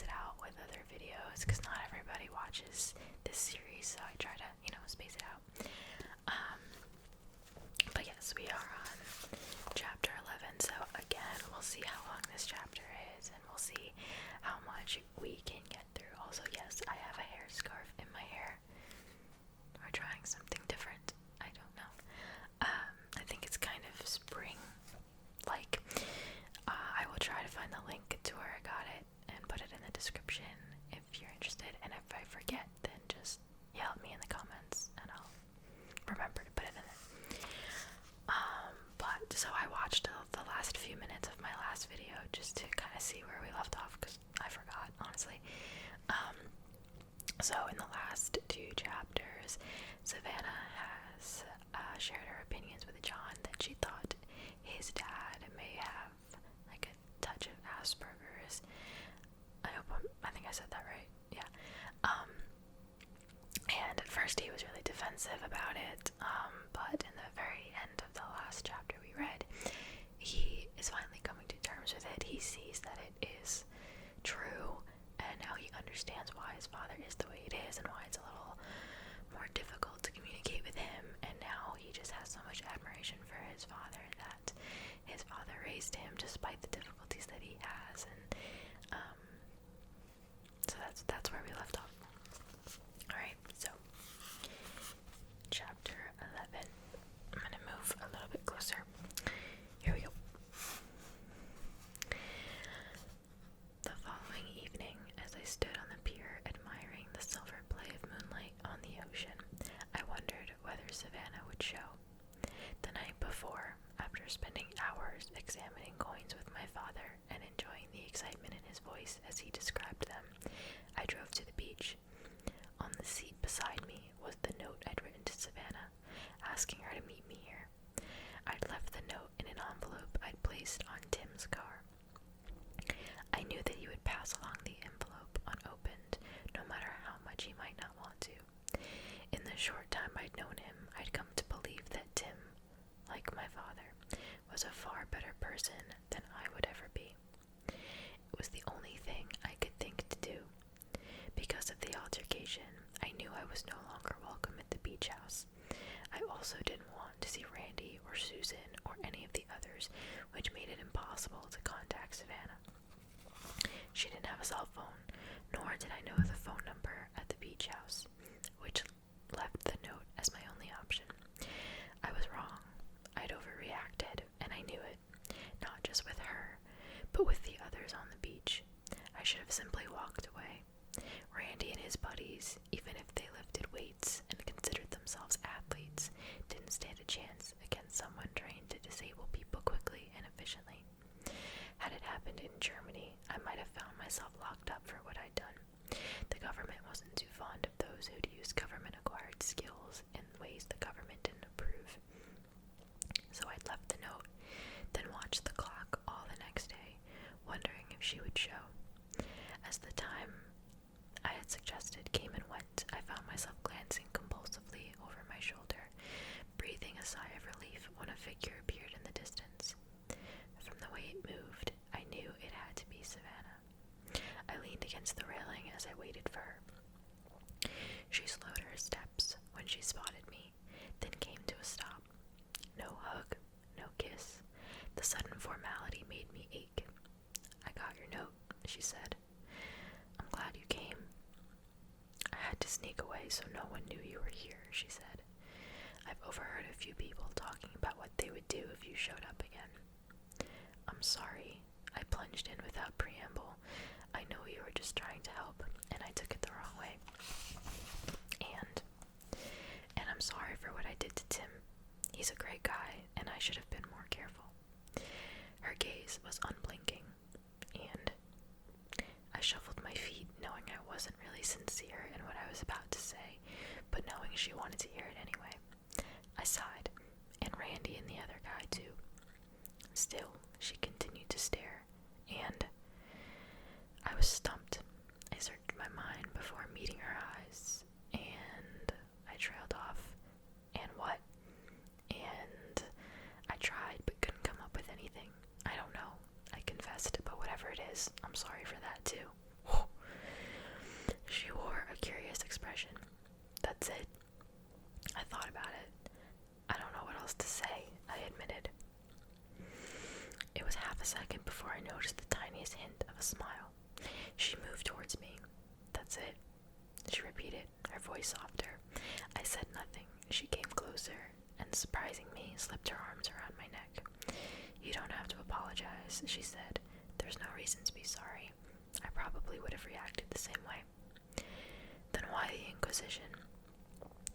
space it out with other videos because not everybody watches this series, so I try to, space it out. But yes, we are on chapter 11, so again, we'll see how long this chapter is, and we'll see how much we can get through. Also, yes, I have a hair scarf in my hair. We're trying something different. I don't know. I think it's kind of spring-like. I will try to find the link to where I got it and put it in the description if you're interested, and if I forget, then just yell at me in the comments and I'll remember to put it in there. But so I watched the last few minutes of my last video just to kind of see where we left off because I forgot, honestly. So in the last 2 chapters, Savannah has shared her opinions with John that she thought his dad may have like a touch of Asperger's. I think I said that right. Yeah. And at first he was really defensive about it, but in the very end of the last chapter we read, he is finally coming to terms with it. He sees that it is true, and now he understands why his father is the way it is and why it's a little more difficult to communicate with him, and now he just has so much admiration for his father that his father raised him despite the difficulties that he has, and so that's where we left off. Alright, so chapter 11. I'm gonna move a little bit closer. Here we go. The following evening, as I stood on the pier admiring the silver play of moonlight on the ocean, I wondered whether Savannah would show. The night before, after spending hours examining coins with my father and enjoying the excitement in his voice as he described them, I drove to the beach. On the seat beside me was the note I'd written to Savannah, asking her to meet me here. I'd left the note in an envelope I'd placed on Tim's car. I knew that he would pass along the envelope unopened, no matter how much he might not want to. In the short time I'd known him, I'd come to believe that Tim, like my father, was a far better person than I would ever be. It was the only thing I could think to do. Because of the altercation, I knew I was no longer welcome at the beach house. I also didn't want to see Randy or Susan or any of the others, which made it impossible to contact Savannah. She didn't have a cell phone, nor did I know the phone number at the beach house, which left the note as my only option. I was wrong. I'd overreacted, and I knew it, not just with her, but with the others on the beach. I should have simply walked away. Randy and his buddies, even if they lifted weights and considered themselves athletes, didn't stand a chance against someone trained to disable people quickly and efficiently. Had it happened in Germany, I might have found myself locked up for what I'd done. The government wasn't too fond of those who'd use government-acquired skills in ways the government didn't approve. So I'd left the note, then watched the clock all the next day, wondering if she would show. As the time I had suggested came and went, I found myself glancing compulsively over my shoulder, breathing a sigh of relief when a figure appeared in the distance. From the way it moved, I knew it had to be Savannah. I leaned against the railing as I waited for her. She slowed her steps when she spotted me, then came to a stop. No hug, no kiss. The sudden formality made me ache. "I got your note," she said. "I'm glad you came." "I had to sneak away so no one knew you were here," she said. "I've overheard a few people talking about what they would do if you showed up again." "I'm sorry," I plunged in without preamble. "I know you were just trying to help, and I took it the wrong way. And I'm sorry for what I did to Tim. He's a great guy, and I should have been more careful." Her gaze was unblinking, and I shuffled my feet, knowing I wasn't really sincere in what I was about to say, but knowing she wanted to hear it anyway. I sighed, and Randy and the other guy too. Still, she continued to stare, and I was stumped. I searched my mind before meeting her eyes, and I trailed off. And what? And I tried but couldn't come up with anything. I don't know, I confessed, but whatever it is, I'm sorry for that too. expression. That's it. I thought about it. I don't know what else to say, I admitted. It was half a second before I noticed the tiniest hint of a smile. She moved towards me. That's it, she repeated, her voice softer. I said nothing. She came closer and, surprising me, slipped her arms around my neck. You don't have to apologize, she said. There's no reason to be sorry. I probably would have reacted the same way. Then why the Inquisition?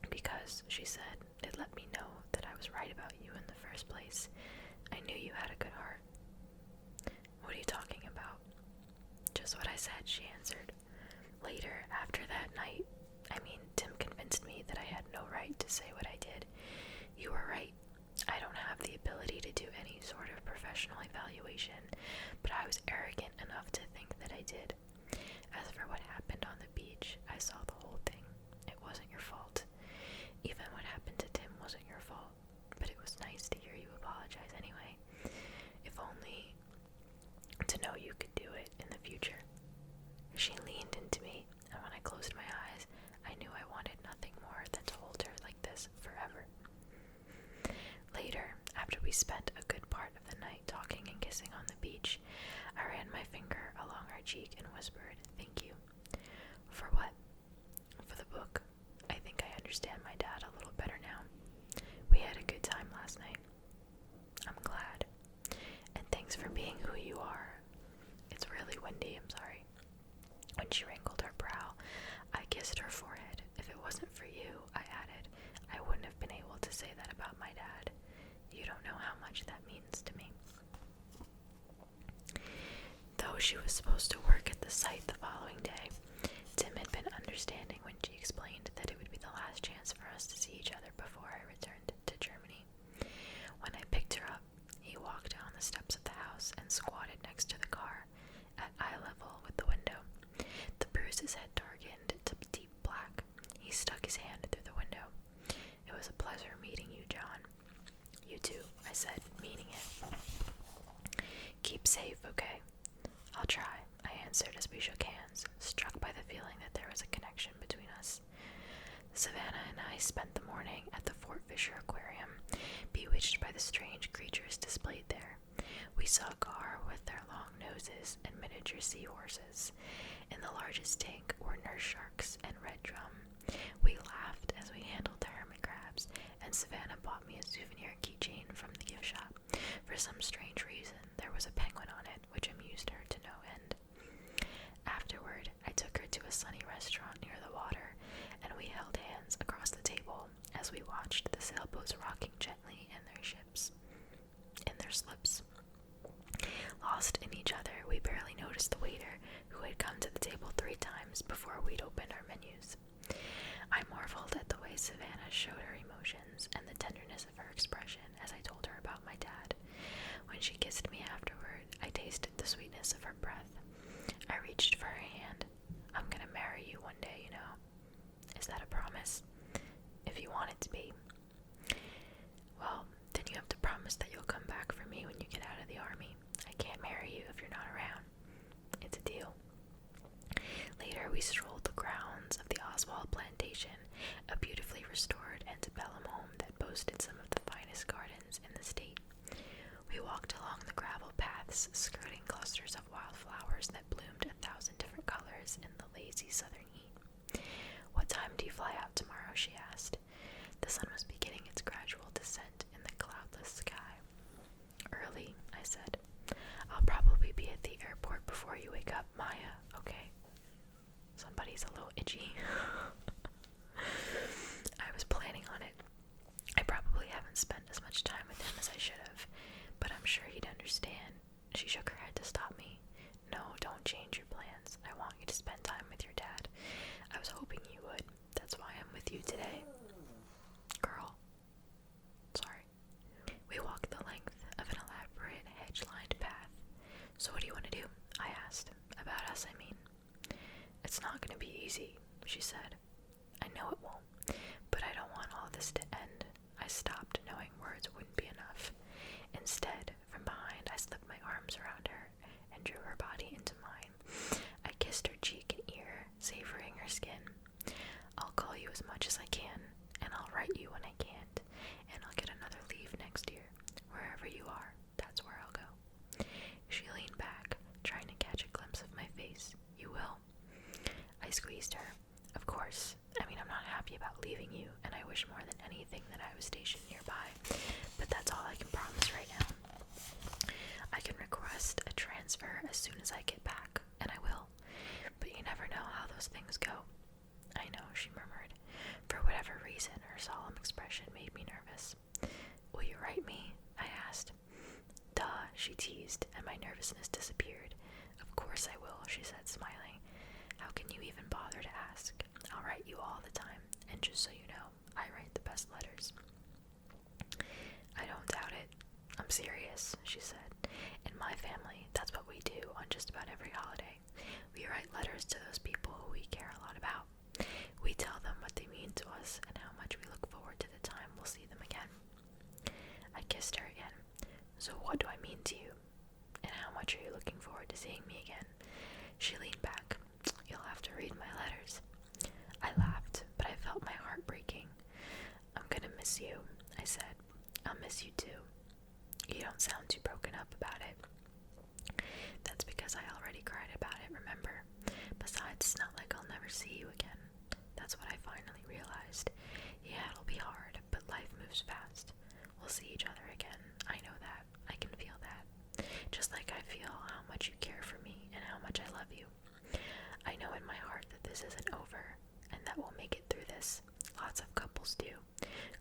Because, she said, it let me know that I was right about you in the first place. I knew you had a good heart. What are you talking about? Just what I said, she answered. Later, after that night, Tim convinced me that I had no right to say what I did. You were right. I don't have the ability to do any sort of professional evaluation, but I was arrogant enough to think that I did. As for what happened on the beach, I saw the whole thing. It wasn't your fault. Even what happened to Tim wasn't your fault, but it was nice to hear you apologize anyway. If only to know you could do it in the future. She leaned into me, and when I closed my eyes, I knew I wanted nothing more than to hold her like this forever. Later, after we spent a good part of the night talking and kissing on the beach, I ran my finger along her cheek and whispered, "Thank you." For what? For the book. I think I understand my dad a little better now. We had a good time last night. I'm glad. And thanks for being who you are. It's really windy, I'm sorry. When she wrinkled her brow, I kissed her forehead. If it wasn't for you, I added, I wouldn't have been able to say that about my dad. You don't know how much that means to me. Though she was supposed to work at the site the following day, Tim had been understanding when she explained that it would be the last chance for us to see each other before I returned to Germany. When I picked her up, he walked down the steps of the house and squatted next to the car, at eye level with the window. The bruises had darkened to deep black. He stuck his hand through the window. It was a pleasure meeting you, John. You too, I said, meaning it. Keep safe, okay? I'll try, I answered as we shook hands, struck by the feeling that there was a connection between us. Savannah and I spent the morning at the Fort Fisher Aquarium, bewitched by the strange creatures displayed there. We saw gar with their long noses and miniature seahorses. In the largest tank were nurse sharks and red drum. We laughed as we handled the hermit crabs, and Savannah bought me a souvenir keychain from the gift shop. For some strange reason, there was a penguin on it, which amused her to no end. Afterward, I took her to a sunny restaurant near the water, and we held hands across the table as we watched the sailboats rocking gently in their slips. Lost in each other, we barely noticed the waiter, who had come to the table 3 times before we'd opened our menus. I marveled at the way Savannah showed her emotions and the tenderness of her expression as I told her about my dad. When she kissed me afterward, I tasted the sweetness of her breath. I reached for her hand. I'm gonna marry you one day, you know. Is that a promise? If you want it to be. Well, then you have to promise that you'll come back for me when you get out of the army. I can't marry you if you're not around. It's a deal. Later, we strolled the grounds of the Oswald Plantation, a beautifully restored antebellum home that boasted some of the finest gardens in the state. We walked along the gravel paths, skirting clusters of wildflowers that bloomed 1,000 different colors in the lazy southern heat. What time do you fly out tomorrow? She asked. The sun was beginning its gradual descent in the cloudless sky. Early, I said. I'll probably be at the airport before you wake up, Maya, okay? Somebody's a little itchy. I was planning on it. I probably much as I can, and I'll write you when I can't, and I'll get another leave next year. Wherever you are, that's where I'll go. She leaned back, trying to catch a glimpse of my face. You will? I squeezed her. Of course. I mean, I'm not happy about leaving you, and I wish more than anything that I was stationed nearby, but that's all I can promise right now. I can request a transfer as soon as I get back, and I will, but you never know how those things go. I know, she murmured. For whatever reason, her solemn expression made me nervous. Will you write me? I asked. Duh, she teased, and my nervousness disappeared. Of course I will, she said, smiling. How can you even bother to ask? I'll write you all the time, and just so you know, I write the best letters. I don't doubt it. I'm serious, she said. In my family, that's what we do on just about every holiday. We write letters to those people who we care a lot about. We tell them what they mean to us and how much we look forward to the time we'll see them again. I kissed her again. So what do I mean to you? And how much are you looking forward to seeing me again? She leaned back. You'll have to read my letters. I laughed, but I felt my heart breaking. I'm gonna miss you, I said. I'll miss you too. You don't sound too broken up about it. That's because I already cried about it, remember? Besides, it's not like I'll never see you again. That's what I finally realized. Yeah, it'll be hard, but life moves fast. We'll see each other again. I know that. I can feel that. Just like I feel how much you care for me and how much I love you. I know in my heart that this isn't over, and that we'll make it through this. Lots of couples do.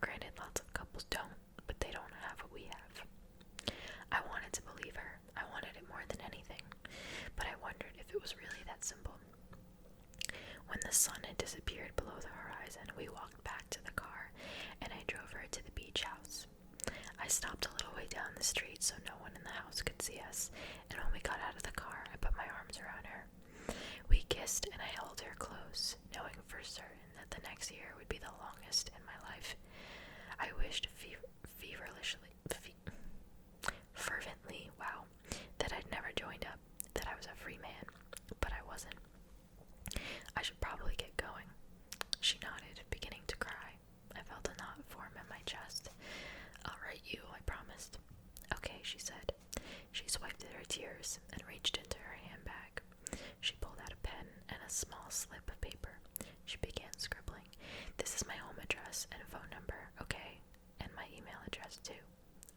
Granted, lots of couples don't, but they don't have what we have. I wanted to believe her. I wanted it more than anything, but I wondered if it was really that simple. When the sun had disappeared below the horizon, we walked back to the car, and I drove her to the beach house. I stopped a little way down the street so no one in the house could see us, and when we got out of the car, I put my arms around her. We kissed, and I held her close, knowing for certain that the next year would be the longest in my life. I wished fervently, that I'd never joined up, that I was a free man, but I wasn't. I should probably get going. She nodded, beginning to cry. I felt a knot form in my chest. I'll write you, I promised. Okay, she said. She swiped at her tears and reached into her handbag. She pulled out a pen and a small slip of paper. She began scribbling. This is my home address and phone number, okay? And my email address, too.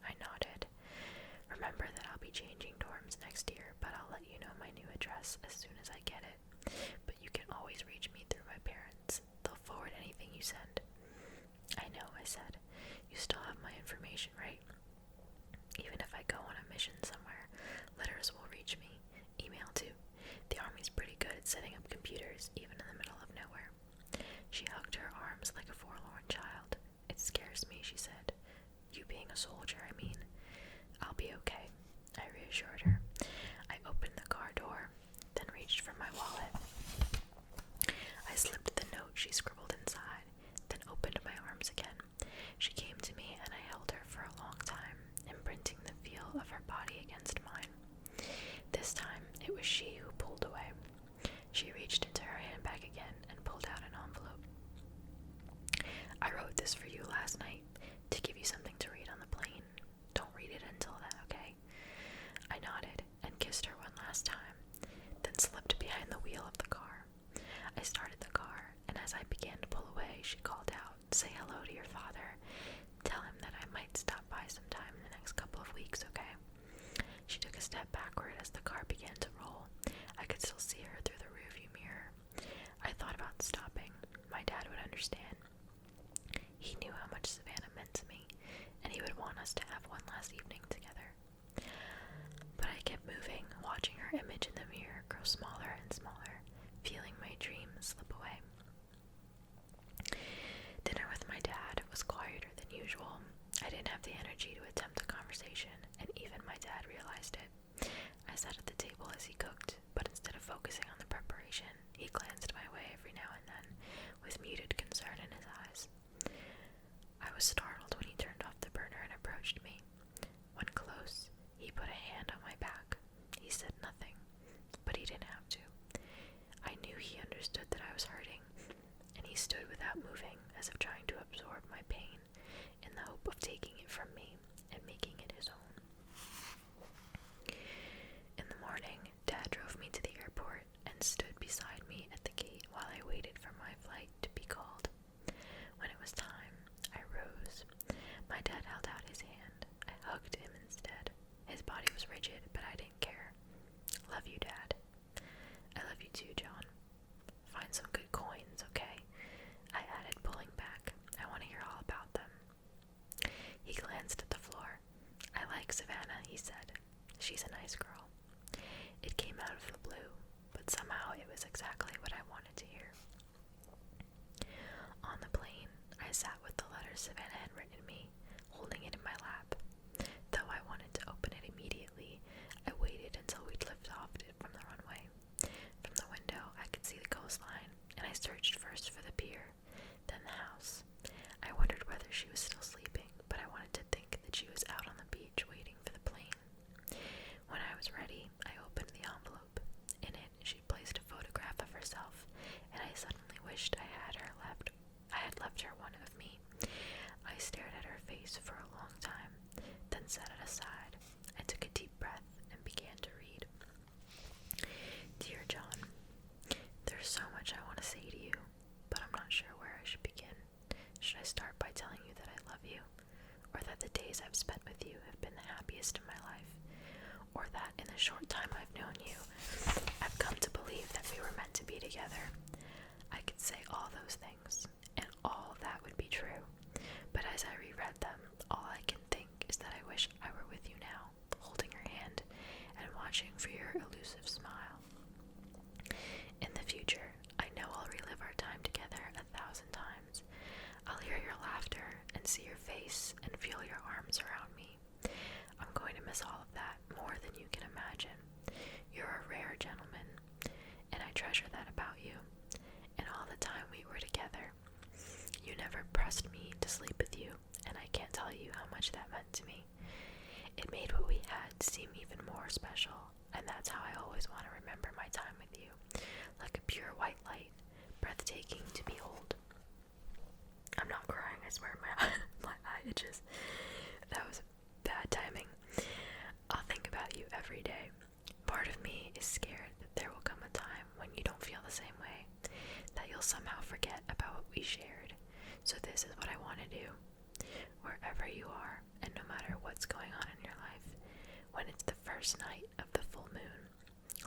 I nodded. Remember that I'll be changing dorms next year, but I'll let you know my new address as soon as I get it. But you can always reach me through my parents. They'll forward anything you send. I know, I said. You still have my information, right? Even if I go on a mission somewhere, letters will reach me. Email, too. The Army's pretty good at setting up computers, even in the middle of nowhere. She hugged her arms like a forlorn child. It scares me, she said. You being a soldier, I mean. I'll be okay, I reassured her. I opened the car door, then reached for my wallet. I slipped the note she scribbled inside, then opened my arms again. She came to me and I held her for a long time, imprinting the feel of her body against mine. This time, it was she who pulled away. She reached into her handbag again and pulled out an envelope. I wrote this for you last night, to give you something to read on the plane. Don't read it until then, okay? I nodded and kissed her one last time, then slipped behind the wheel of the car. I started the car, and as I began to pull away, she called out, Say hello to your father. Tell him that I might stop by sometime in the next couple of weeks, okay? She took a step backward as the car began to roll. I could still see her through the rearview mirror. I thought about stopping. My dad would understand. He knew how much Savannah meant to me, and he would want us to have one last evening together. But I kept moving, watching her image in the mirror grow smaller and smaller, feeling my dreams slip away. Dinner with my dad was quieter than usual. I didn't have the energy to attempt a conversation, and even my dad realized it. I sat at the table as he cooked, but instead of focusing on the preparation, he glanced my way every now and then, with muted concern in his eyes. I was startled when he turned off the burner and approached me. When close, he put a hand on my back. He said nothing, but he didn't have to. I knew he understood that I was hurting, and he stood without moving, as if trying to absorb my pain, in the hope of taking it from me and making it his own. In the morning, Dad drove me to the airport and stood beside me at the gate while I waited for my flight to be called. When it was time, I rose. My dad held out his hand. I hugged him instead. His body was rigid, but I didn't care. Love you, Dad. I love you too, John. Find some good coins, okay? I added, pulling back. I want to hear all about them. He glanced at the floor. I like Savannah, he said. She's a nice girl. It came out of the blue, but somehow it was exactly what I wanted to hear. On the plane, I sat with the letter Savannah had written me, holding it in my lap. Though I wanted to open it immediately, I waited until we'd lifted off from the runway. From the window, I could see the coastline, and I searched first for the pier, then the house. I wondered whether she was still sleeping, but I wanted to think that she was out on the beach waiting for the plane. When I was ready, I opened the envelope. In it, she placed a photograph of herself, and I suddenly wished I had left her one of me. I stared at her face for a long time, then set it aside. I took a deep breath and began to read. Dear John, there's so much I want to say to you, but I'm not sure where I should begin. Should I start by telling you that I love you, or that the days I've spent with you have been the happiest in my life, or that in the short time I've known you, I've come to believe that we were meant to be together? I could say all those things, and all that would be true, but as I reread them, all I can think is that I wish I were with you now, holding your hand and watching for your elusive smile. In the future, I know I'll relive our time together 1,000 times. I'll hear your laughter and see your face and feel your arms around me. I'm going to miss all of that more than you can imagine. You're a rare gentleman, and I treasure that about you. And all the time we were together, you never pressed me to sleep with you, and I can't tell you how much that meant to me. It made what we had seem even more special, and that's how I always want to remember my time with you, like a pure white light, breathtaking to behold. I'm not crying, I swear, my eye itches. That was bad timing. I'll think about you every day. Part of me is scared that there will come a time when you don't feel the same way, that you'll somehow forget about what we shared. So this is what I want to do. Wherever you are, and no matter what's going on in your life, when it's the first night of the full moon,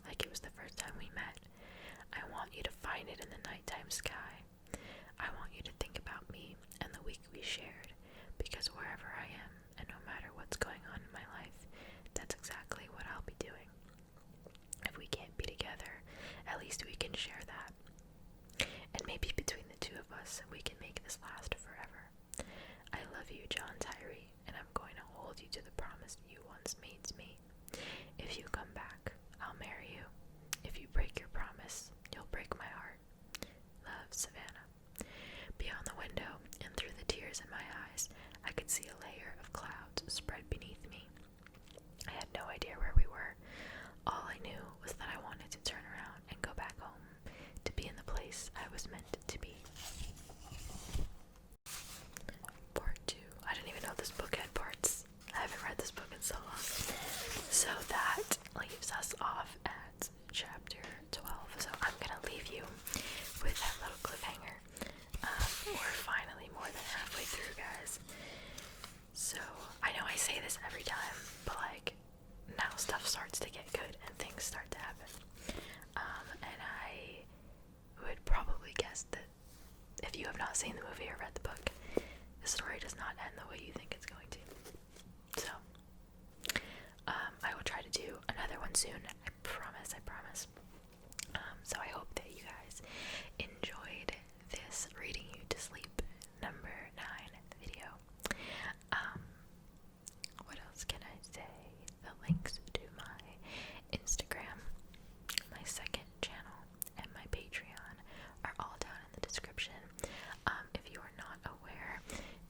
like it was the first time we met, I want you to find it in the nighttime sky. I want you to think about me and the week we shared, because wherever I am, and no matter what's going on in my life, that's exactly what I'll be doing. If we can't be together, at least we can share that. And maybe between the two of us, we can make this last forever. I love you, John Tyree, and I'm going to hold you to the promise you once made to me. If you come back, I'll marry you. If you break your promise, you'll break my heart. Love, Savannah. Beyond the window, and through the tears in my eyes, I could see a layer of clouds spread beneath me. I had no idea where we were. All I knew was that I wanted to turn around and go back home, to be in the place I was meant to be. Part 2. I didn't even know this book had parts. I haven't read this book in so long. So that leaves us off at chapter 12. So I'm gonna leave you with that little cliffhanger. We're finally more than halfway through, guys. So I know I say this every time, but like now stuff starts to get good and things start to happen. And I would probably guess that if you have not seen the movie or read the book, the story does not end the way you think it's going to. So I will try to do another one soon. I promise. So I hope that you guys enjoyed this reading you to sleep number 9 video. What else can I say? The links to my Instagram, my second channel, and my Patreon are all down in the description. If you are not aware,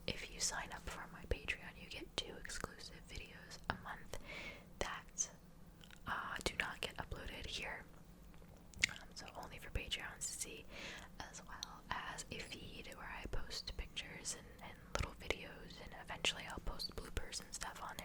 if you sign up for my Patreon, you get 2 exclusive videos a month that do not get uploaded here. So only for Patreons to see, as well as if eventually I'll post bloopers and stuff on